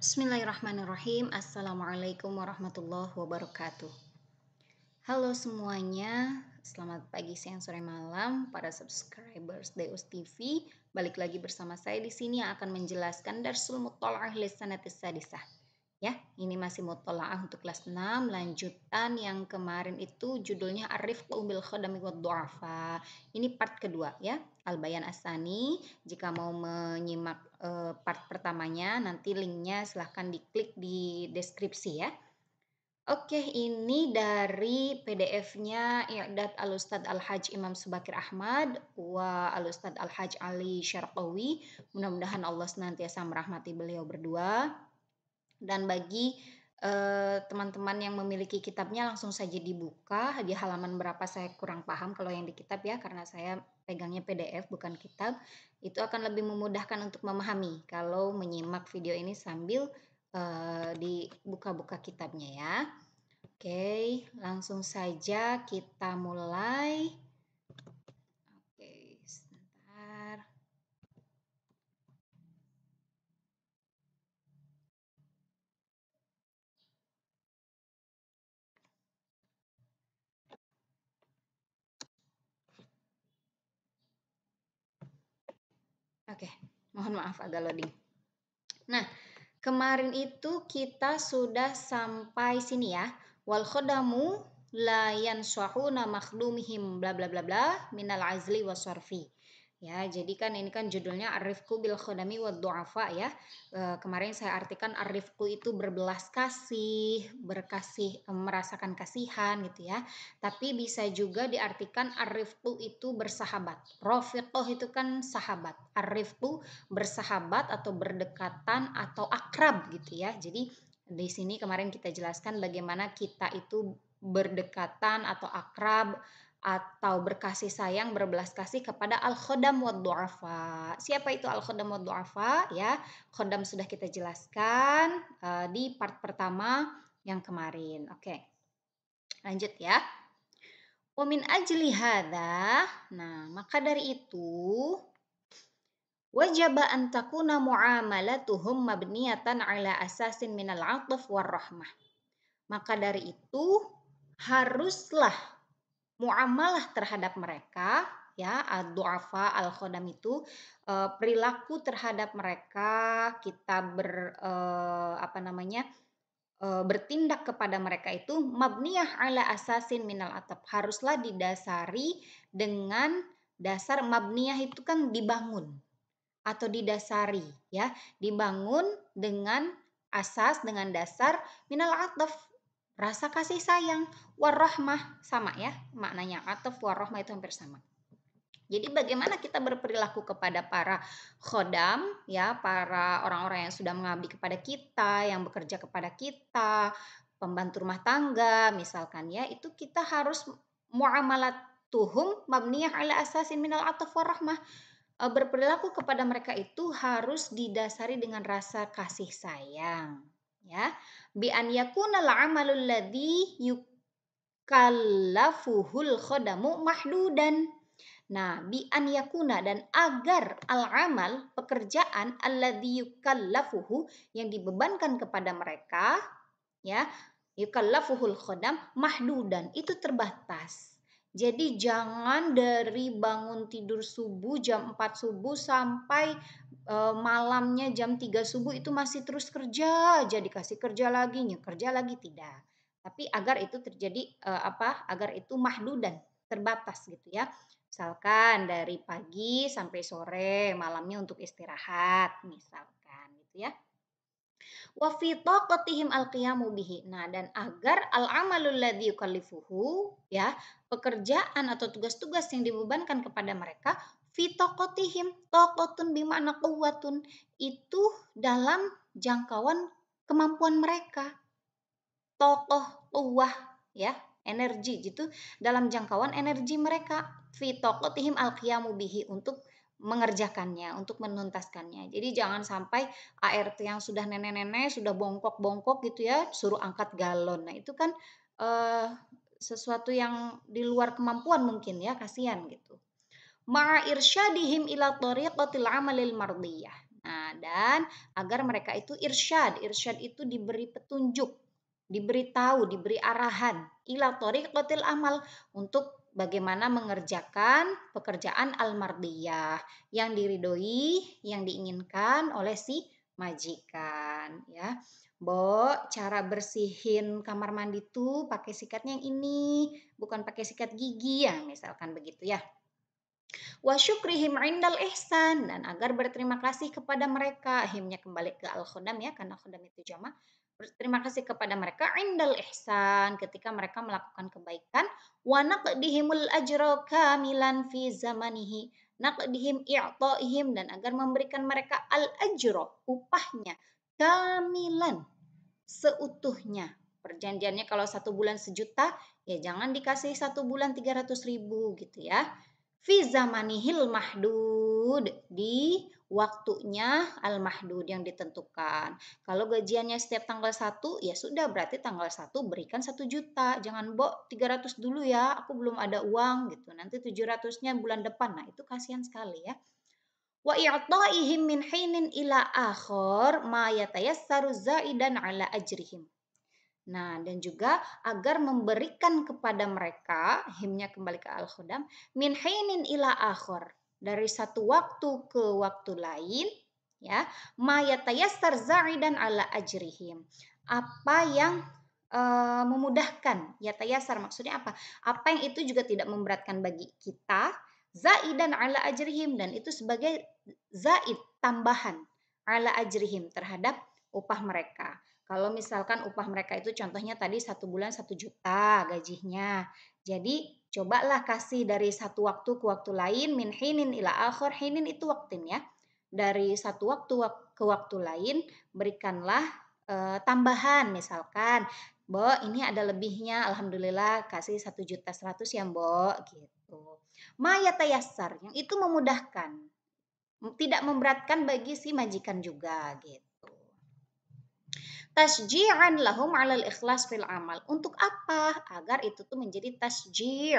Bismillahirrahmanirrahim. Assalamualaikum warahmatullahi wabarakatuh. Halo semuanya, selamat pagi, siang, sore, malam para subscribers Deus TV. Balik lagi bersama saya di sini yang akan menjelaskan Darsul Muttala'ah Lisanatis Sadisah. Ya, ini masih mutola'ah untuk kelas 6, lanjutan yang kemarin itu judulnya Ar-Rifqu bil Khadami wad Du'afa. Ini part kedua ya, Al-Bayan As-Sani. Jika mau menyimak part pertamanya, nanti linknya silahkan diklik di deskripsi ya. Oke, ini dari PDF-nya I'dad Al-Ustadz Al-Hajj Imam Subakir Ahmad wa Al-Ustadz Al-Hajj Ali Syarqawi. Mudah-mudahan Allah senantiasa merahmati beliau berdua. Dan bagi teman-teman yang memiliki kitabnya langsung saja dibuka. Di halaman berapa saya kurang paham kalau yang di kitab ya, karena saya pegangnya PDF bukan kitab. Itu akan lebih memudahkan untuk memahami kalau menyimak video ini sambil dibuka-buka kitabnya ya. Oke, langsung saja kita mulai. Oke, sebentar. Oke, mohon maaf agak loading. Nah, kemarin itu kita sudah sampai sini ya. Wal khodamu la yansahuna makhdumihim bla bla bla bla minal azli wasarfi. Ya, jadi kan ini kan judulnya Ar-Rifqu bil Khodami wad Du'afa ya. Kemarin saya artikan Ar-Rifqu itu berbelas kasih, berkasih, merasakan kasihan gitu ya. Tapi bisa juga diartikan Ar-Rifqu itu bersahabat. Rafiqah itu kan sahabat. Ar-Rifqu bersahabat atau berdekatan atau akrab gitu ya. Jadi di sini kemarin kita jelaskan bagaimana kita itu berdekatan atau akrab atau berkasih sayang, berbelas kasih kepada al-khodam wa du'afa. Siapa itu al-khodam wa du'afa? Ya, khodam sudah kita jelaskan di part pertama yang kemarin. Oke, lanjut ya. Wa min ajli hadha, nah maka dari itu wajaba an takuna muamalatuhum mabniyatan ala asasin minal 'athf war rahmah. Maka dari itu haruslah muamalah terhadap mereka ya, ad-du'afa al-khodam itu perilaku terhadap mereka kita bertindak kepada mereka itu mabniyah ala asasin minal atap, haruslah didasari dengan dasar. Mabniyah itu kan dibangun atau didasari ya, dibangun dengan asas, dengan dasar minal ataf, rasa kasih sayang, warahmah, sama ya maknanya, ataf warahmah itu hampir sama. Jadi bagaimana kita berperilaku kepada para khodam ya, para orang-orang yang sudah mengabdi kepada kita, yang bekerja kepada kita, pembantu rumah tangga misalkan ya, itu kita harus muamalatuhum mabniyah ala asasin minal ataf warahmah. Berperilaku kepada mereka itu harus didasari dengan rasa kasih sayang ya. Bi an yakunal amalul ladzi yukallafuhul khodamu mahdudan. Nah, bi an yakuna, dan agar al-amal, pekerjaan alladzi yukallafuhu, yang dibebankan kepada mereka ya, yukallafuhul khodam mahdudan, itu terbatas. Jadi jangan dari bangun tidur subuh jam 4 subuh sampai malamnya jam 3 subuh itu masih terus kerja aja, dikasih kerja lagi, kerja lagi, tidak. Tapi agar itu terjadi agar itu mahdudan, terbatas gitu ya. Misalkan dari pagi sampai sore, malamnya untuk istirahat, misalkan gitu ya. Wa fi taqatihim al-qiyamu bihi. Nah, dan agar al-amalul ladzi yukallifuhu ya, pekerjaan atau tugas-tugas yang dibebankan kepada mereka fi taqatihim, taqatun bima'na quwwatun, itu dalam jangkauan kemampuan mereka. Tokoh quwwah ya, energi gitu, dalam jangkauan energi mereka fi taqatihim al-qiyamu bihi, untuk mengerjakannya, untuk menuntaskannya. Jadi jangan sampai ART yang sudah nenek-nenek, sudah bongkok-bongkok gitu ya, suruh angkat galon. Nah, itu kan sesuatu yang di luar kemampuan mungkin ya, kasihan gitu. Ma'a irsyadihim ila tariqatil amalil mardiyah. Nah, dan agar mereka itu irsyad. Irsyad itu diberi petunjuk, diberitahu, diberi arahan ila thoriqatil amal untuk bagaimana mengerjakan pekerjaan al-mardiyah yang diridhoi, yang diinginkan oleh si majikan ya. Bo, cara bersihin kamar mandi tuh pakai sikatnya yang ini, bukan pakai sikat gigi ya, misalkan begitu ya. Wa syukrihim indal ihsan, dan agar berterima kasih kepada mereka. Himnya kembali ke al-khodam ya, karena khodam itu jama. Berterima kasih kepada mereka indal ihsan, ketika mereka melakukan kebaikan. Wa naqdihimul ajra kamilan fi zamanihi. Naqdihim i'ta'ihim, dan agar memberikan mereka al-ajra, upahnya kamilan, seutuhnya. Perjanjiannya kalau 1 bulan 1 juta, ya jangan dikasih 1 bulan 300.000 gitu ya. Fi zamanihil mahdud, di waktunya al-mahdud yang ditentukan. Kalau gajiannya setiap tanggal 1, ya sudah berarti tanggal 1 berikan 1 juta. Jangan 300 dulu ya, aku belum ada uang gitu. Nanti 700-nya bulan depan. Nah, itu kasihan sekali ya. Wa i'ta'ihim min hinin ila akhir ma yatayassaru zaidan ala ajrihim. Nah, dan juga agar memberikan kepada mereka, himnya kembali ke al-khodam, min hinin ila akhir, dari satu waktu ke waktu lain, ya, ma yatayassar za'idan ala ajrihim. Apa yang memudahkan, yatayassar maksudnya apa? Apa yang itu juga tidak memberatkan bagi kita, za'idan ala ajrihim, dan itu sebagai zaid, tambahan, ala ajrihim, terhadap upah mereka. Kalau misalkan upah mereka itu contohnya tadi 1 bulan 1 juta gajinya. Jadi cobalah kasih dari satu waktu ke waktu lain, min hinin ila akhir. Hinin itu waktin ya. Dari satu waktu ke waktu lain berikanlah tambahan, misalkan Bo, ini ada lebihnya, alhamdulillah kasih 1.100.000 ya Bo, gitu. Maya tayassar, yang itu memudahkan, tidak memberatkan bagi si majikan juga gitu. Tasji'an lahum 'alal ikhlas fil amal. Untuk apa? Agar itu tuh menjadi tasji',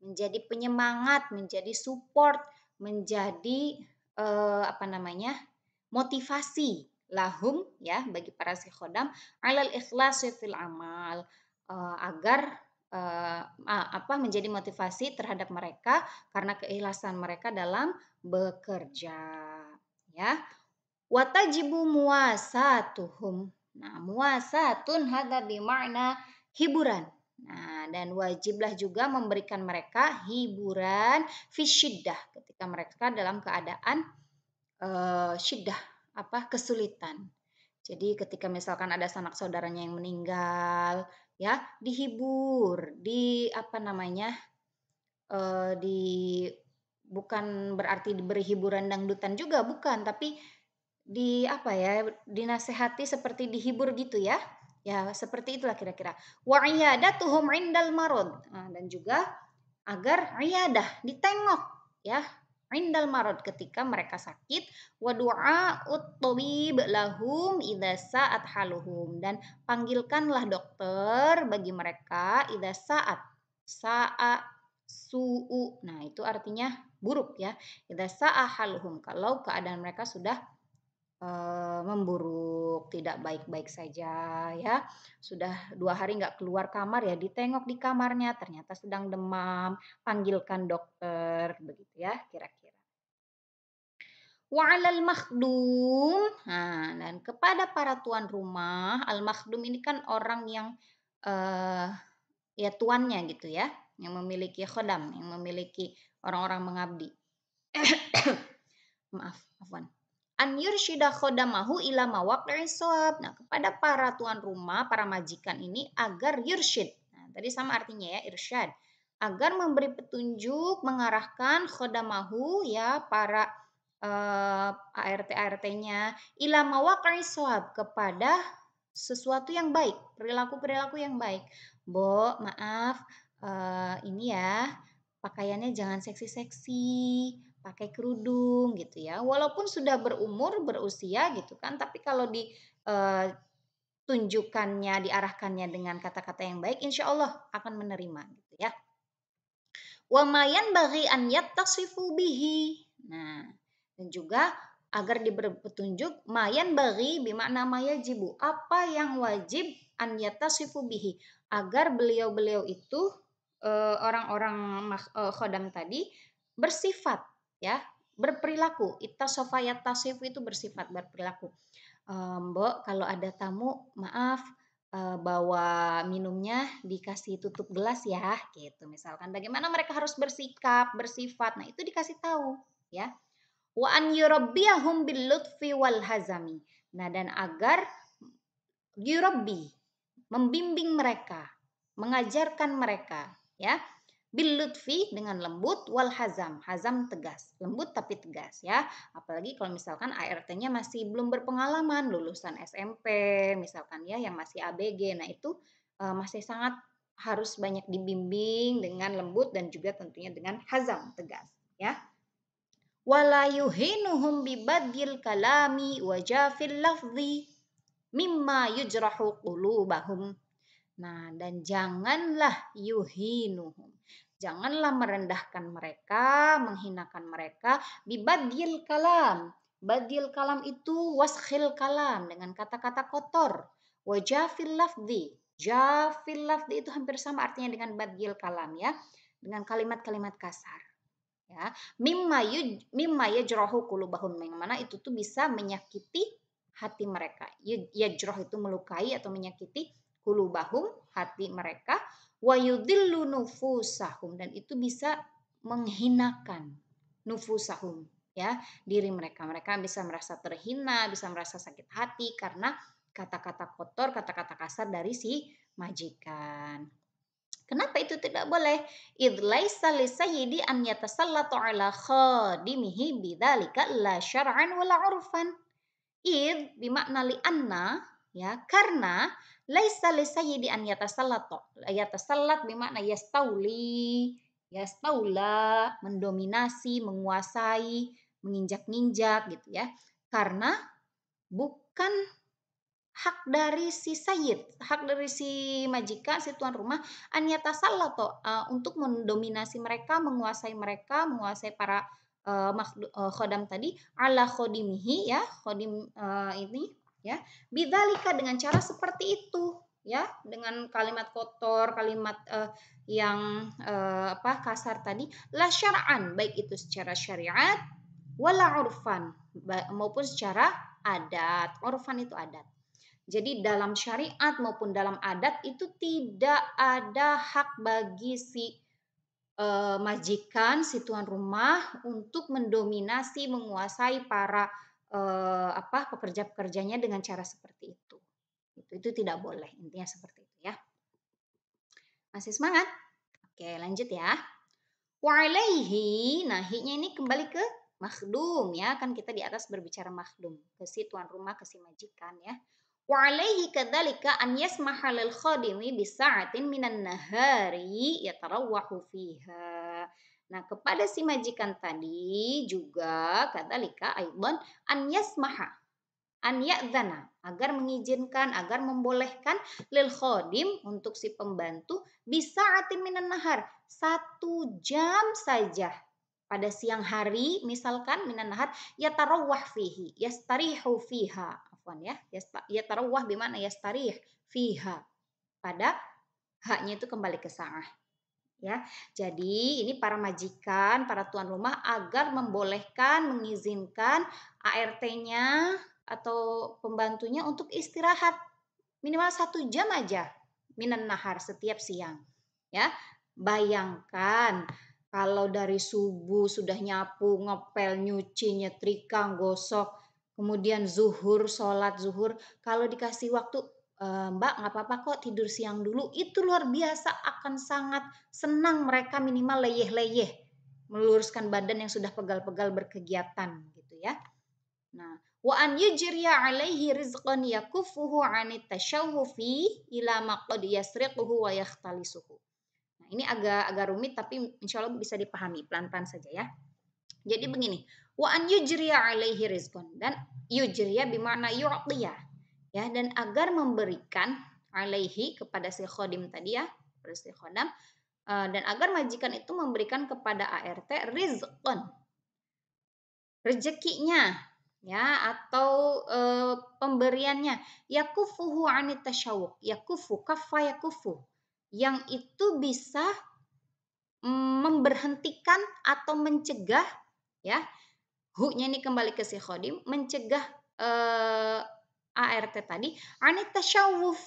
menjadi penyemangat, menjadi support, menjadi motivasi lahum ya bagi para sikhodam 'alal ikhlas fil amal, agar menjadi motivasi terhadap mereka karena keikhlasan mereka dalam bekerja ya. Watajibu muasatuhum. Nah, muasatun hadza bimakna hiburan. Nah, dan wajiblah juga memberikan mereka hiburan fisyiddah, ketika mereka dalam keadaan syiddah, kesulitan. Jadi ketika misalkan ada sanak saudaranya yang meninggal, ya, dihibur, di bukan berarti diberi hiburan dangdutan juga, bukan, tapi dinasehati seperti dihibur gitu ya. Ya, seperti itulah kira-kira. Wa iyadatuhum indal marad. Nah, dan juga agar iyadah, ditengok ya, indal marad, ketika mereka sakit, wa du'aut tabib lahum idza sa'at haluhum, dan panggilkanlah dokter bagi mereka idza sa'a su'u. Nah, itu artinya buruk ya. Idza sa'a haluhum, kalau keadaan mereka sudah memburuk, tidak baik-baik saja ya. Sudah 2 hari nggak keluar kamar ya, ditengok di kamarnya, ternyata sedang demam, panggilkan dokter, begitu ya kira-kira. Wa 'alal makhdum, nah, dan kepada para tuan rumah, al makhdum ini kan orang yang ya tuannya gitu ya, yang memiliki khodam, yang memiliki orang-orang mengabdi. Maaf, afwan. An yursyida khodamahu ila mawaqi'is shawab. Nah, kepada para tuan rumah, para majikan ini agar yursyid. Nah, tadi sama artinya ya, irsyad. Agar memberi petunjuk, mengarahkan khodamahu ya, para ART-ART-nya ila mawaqi'is shawab, kepada sesuatu yang baik, perilaku-perilaku yang baik. Bo, maaf, ini ya, pakaiannya jangan seksi-seksi, pakai kerudung gitu ya. Walaupun sudah berumur, berusia gitu kan, tapi kalau tunjukkannya, diarahkannya dengan kata-kata yang baik, insya Allah akan menerima gitu ya. Wa mayan bagi an yattasifu bihi. Nah, dan juga agar diberi petunjuk, mayan bagi bimakna mayajibu, apa yang wajib an yatasifu bihi, agar beliau-beliau itu orang-orang khodam tadi bersifat, ya, berperilaku. Ittasofa yattasifu itu bersifat, berperilaku. Mbok, kalau ada tamu, maaf, bawa minumnya dikasih tutup gelas ya, gitu misalkan. Bagaimana mereka harus bersikap, bersifat. Nah, itu dikasih tahu, ya. Wa an yurabbiyahum bil lutfi wal hazami. Nah, dan agar yurabbi, membimbing mereka, mengajarkan mereka, ya. Bil lutfi, dengan lembut, wal hazam. Hazam tegas, lembut tapi tegas, ya. Apalagi kalau misalkan ART-nya masih belum berpengalaman, lulusan SMP misalkan, ya, yang masih ABG. Nah, itu masih sangat harus banyak dibimbing dengan lembut dan juga tentunya dengan hazam, tegas, ya. Wala yuhinuhum bibadil kalami wajafil lafzi mimma yujrahu qulubahum. Nah, dan janganlah yuhinuhum. Janganlah merendahkan mereka, menghinakan mereka bibadil kalam. Badil kalam itu waskhil kalam, dengan kata-kata kotor. Wajafil lafzi. Jafil lafzi itu hampir sama artinya dengan badil kalam, ya. Dengan kalimat-kalimat kasar. Ya, mimma yajrahu qulubahum, yang mana itu tuh bisa menyakiti hati mereka. Yajrah itu melukai atau menyakiti, qulubahum, hati mereka, wa yudhillu nufusahum, dan itu bisa menghinakan nufusahum, ya, diri mereka. Mereka bisa merasa terhina, bisa merasa sakit hati karena kata-kata kotor, kata-kata kasar dari si majikan. Kenapa itu tidak boleh? Idh laisa lisayyidi an yatasallatu ala khadimihi bidzalika la syar'an wala 'urfan. Idh bimakna li anna, ya, karena laisa lisayyidi an yatasallatu. Yatasallat bimakna yastauli, yastaula, mendominasi, menguasai, menginjak-ninjak gitu, ya. Karena bukan hak dari si sayyid, hak dari si majikan, si tuan rumah, an yatasallatu, untuk mendominasi mereka, menguasai para khodam tadi, ala khodimihi, ya, khodim ini, ya, bidzalika, dengan cara seperti itu, ya, dengan kalimat kotor, kalimat yang kasar tadi, la syar'an, baik itu secara syariat, wala urfan, maupun secara adat. Urfan itu adat. Jadi dalam syariat maupun dalam adat itu tidak ada hak bagi si majikan, si tuan rumah untuk mendominasi, menguasai para pekerja-pekerjanya dengan cara seperti itu. Itu tidak boleh, intinya seperti itu, ya. Masih semangat? Oke, lanjut ya. Wa alaihi, nah hi-nya ini kembali ke makhdum, ya, kan kita di atas berbicara makhdum, ke si tuan rumah, ke si majikan, ya. Wa alaihi kadzalika an yasmaha lil khadimi bi sa'atin minan nahari yatarawwahu fiha. Nah, kepada si majikan tadi juga kadzalika aidan an yasmaha, an ya'dzana, agar mengizinkan, agar membolehkan lil khadim, untuk si pembantu, bisa atin minan nahar, 1 jam saja pada siang hari misalkan, minan nahar, yatarawwah fihi, yastarihu fiha, afwan, ya, yatarawwah bimana yastarih fiha, pada haknya itu kembali ke sa'ah, ya. Jadi ini para majikan, para tuan rumah agar membolehkan, mengizinkan ART-nya atau pembantunya untuk istirahat minimal 1 jam aja minan nahar, setiap siang, ya. Bayangkan kalau dari subuh sudah nyapu, ngepel, nyuci, nyetrika, gosok, kemudian zuhur, sholat zuhur, kalau dikasih waktu, Mbak, nggak apa-apa kok tidur siang dulu, itu luar biasa, akan sangat senang mereka, minimal leyeh-leyeh, meluruskan badan yang sudah pegal-pegal berkegiatan gitu, ya. Nah, wa an yujriya alaihi rizqan yakuffuhu 'anit tashawwufi ila ma qad yasriquhu wa yakhtalisuhu. Nah, ini agak rumit tapi insya Allah bisa dipahami pelan-pelan saja, ya. Jadi begini, wa an yujriya alaihi rizqan, dan yujriya bermakna yu'tiya, ya, dan agar memberikan alaihi, kepada si khadim tadi, ya, kepada si khodam, dan agar majikan itu memberikan kepada ART rizqan, rezekinya, ya, atau pemberiannya. Yakufuhu 'anit tasyawuq. Yakufu, kaffa yakufu. Yang itu bisa memberhentikan atau mencegah, ya. Hu-nya ini kembali ke si khodim, mencegah ART tadi, 'anit tasyawuf.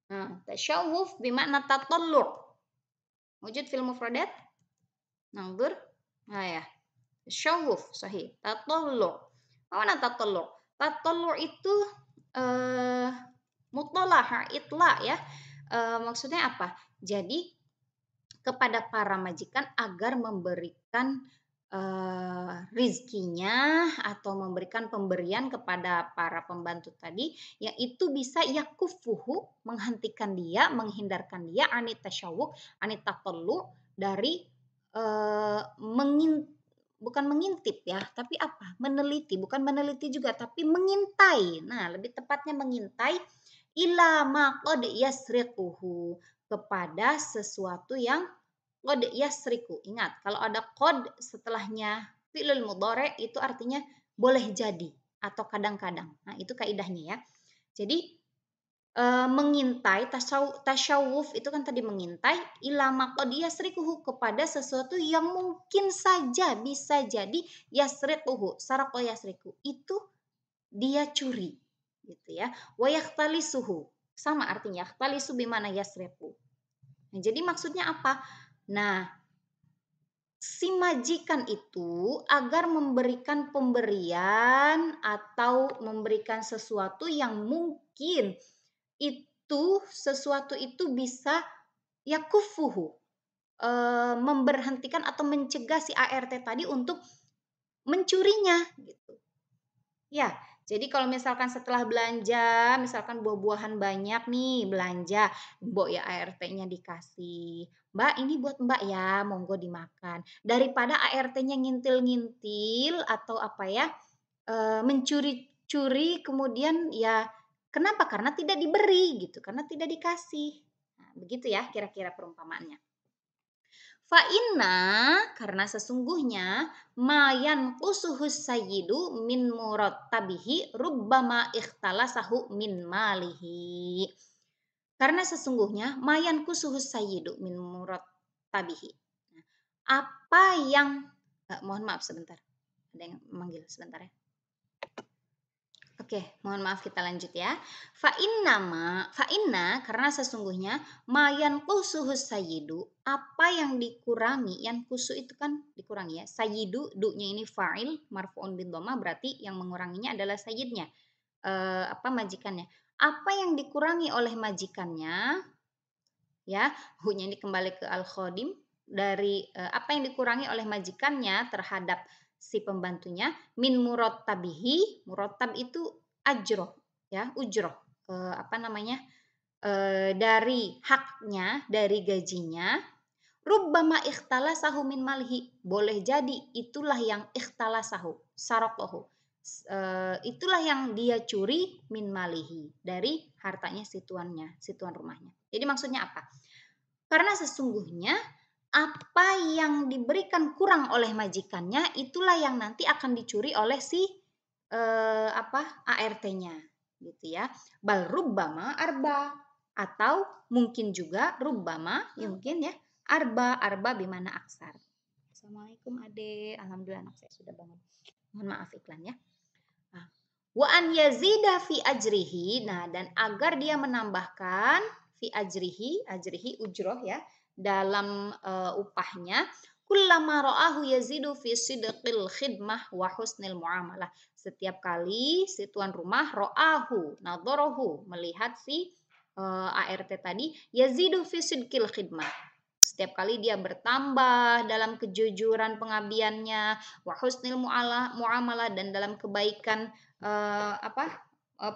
Nah, tasyawuf bimakna tatallu'. Wujud fil mufradat? Nangdur? Nah ya. Tasyawuf, sahih. Tatallu'. Apa mana tatallu'? Tatallu' itu mutalaha, itla ya. Maksudnya apa? Jadi kepada para majikan agar memberikan rizkinya atau memberikan pemberian kepada para pembantu tadi, yaitu bisa yakufuhu, menghentikan dia, menghindarkan dia anit tasyawuk, anit tatallu, dari bukan mengintip ya, tapi apa? Meneliti, bukan meneliti juga, tapi mengintai. Nah, lebih tepatnya mengintai ila ma qad yasriquhu, kepada sesuatu yang qad yasriku. Ingat, kalau ada qad setelahnya fi'lul mudhari itu artinya boleh jadi atau kadang-kadang. Nah, itu kaidahnya ya. Jadi mengintai, tasyawuf itu kan tadi mengintai, ilama qad yasriquhu, kepada sesuatu yang mungkin saja bisa jadi yasriquhu, sarqa yasriku itu dia curi gitu ya. Wa yakhtalisuhu, sama artinya yakhtalisu bimana yasriqu. Nah, jadi maksudnya apa? Nah, si majikan itu agar memberikan pemberian atau memberikan sesuatu yang mungkin itu sesuatu itu bisa yakufuhu, memberhentikan atau mencegah si ART tadi untuk mencurinya gitu. Ya, jadi kalau misalkan setelah belanja, misalkan buah-buahan banyak nih belanja, Mbok ya ART-nya dikasih. Mbak, ini buat Mbak ya, monggo dimakan. Daripada ART-nya ngintil-ngintil atau apa ya, mencuri-curi kemudian ya kenapa? Karena tidak diberi gitu, karena tidak dikasih. Nah, begitu ya kira-kira perumpamaannya. Fa inna, karena sesungguhnya mayan kusuhus sayyidu min murattabihi rubbama ikhtalasahu min malihi. Karena sesungguhnya mayan kusuhus sayyidu min murattabihi. Apa yang mohon maaf sebentar. Ada yang memanggil sebentar ya. Oke, mohon maaf kita lanjut ya. Fa inna karena sesungguhnya mayan kusuhus sayyidu, apa yang dikurangi, yang kusu itu kan dikurangi ya. Sayyidu, du-nya ini fa'il marfu'un bid dhamma, berarti yang menguranginya adalah sayyidnya. Majikannya. Apa yang dikurangi oleh majikannya, ya, hu-nya ini kembali ke al-khodim, dari apa yang dikurangi oleh majikannya terhadap si pembantunya, min murottabihi, murottab itu ajroh, ya, ujroh, dari haknya, dari gajinya, rubbama ikhtalasahu min malhi, boleh jadi itulah yang ikhtalasahu, sarokohu, itulah yang dia curi min malihi, dari hartanya si tuannya, si tuan rumahnya. Jadi maksudnya apa? Karena sesungguhnya apa yang diberikan kurang oleh majikannya itulah yang nanti akan dicuri oleh si ART-nya gitu ya. Bal rubbama arba, atau mungkin juga rubbama ya mungkin ya arba bimana aksar. Assalamualaikum Ade, alhamdulillah anak saya sudah bangun. Mohon maaf iklan ya. Wa an yazida fi ajrihi, nah dan agar dia menambahkan fi ajrihi ujroh ya, dalam upahnya, kullama ra'ahu yazidu fi sidqil khidmah wa husnil muamalah. Setiap kali si tuan rumah ra'ahu, nadharahu, melihat si ART tadi, yazidu fi sidqil khidmah. Setiap kali dia bertambah dalam kejujuran pengabdiannya, wa husnil muamalah, dan dalam kebaikan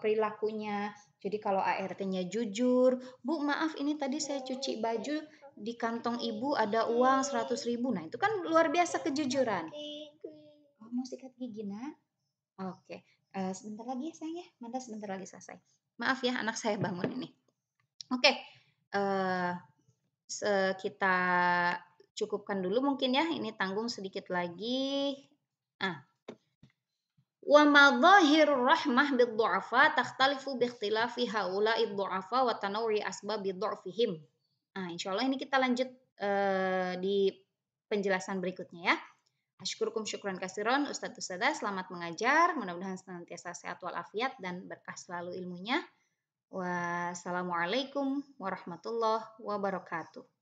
perilakunya. Jadi kalau ART-nya jujur, Bu maaf ini tadi saya cuci baju di kantong ibu ada uang 100.000. Nah itu kan luar biasa kejujuran. Oh, mau sikat gigi nak? Oke, sebentar lagi ya sayang ya, Manda sebentar lagi selesai. Maaf ya anak saya bangun ini. Oke, kita cukupkan dulu mungkin ya, ini tanggung sedikit lagi. Wa madhahirur rahmah bid-du'afa takhtalifu bi ikhtilafi haula'i du'afa wa tanawwi asbabi du'fihim. Nah, insyaallah ini kita lanjut di penjelasan berikutnya ya. Asykurukum syukran kasiron Ustadz Ustadzah, selamat mengajar, mudah-mudahan senantiasa sehat walafiat dan berkah selalu ilmunya. Wassalamualaikum warahmatullahi wabarakatuh.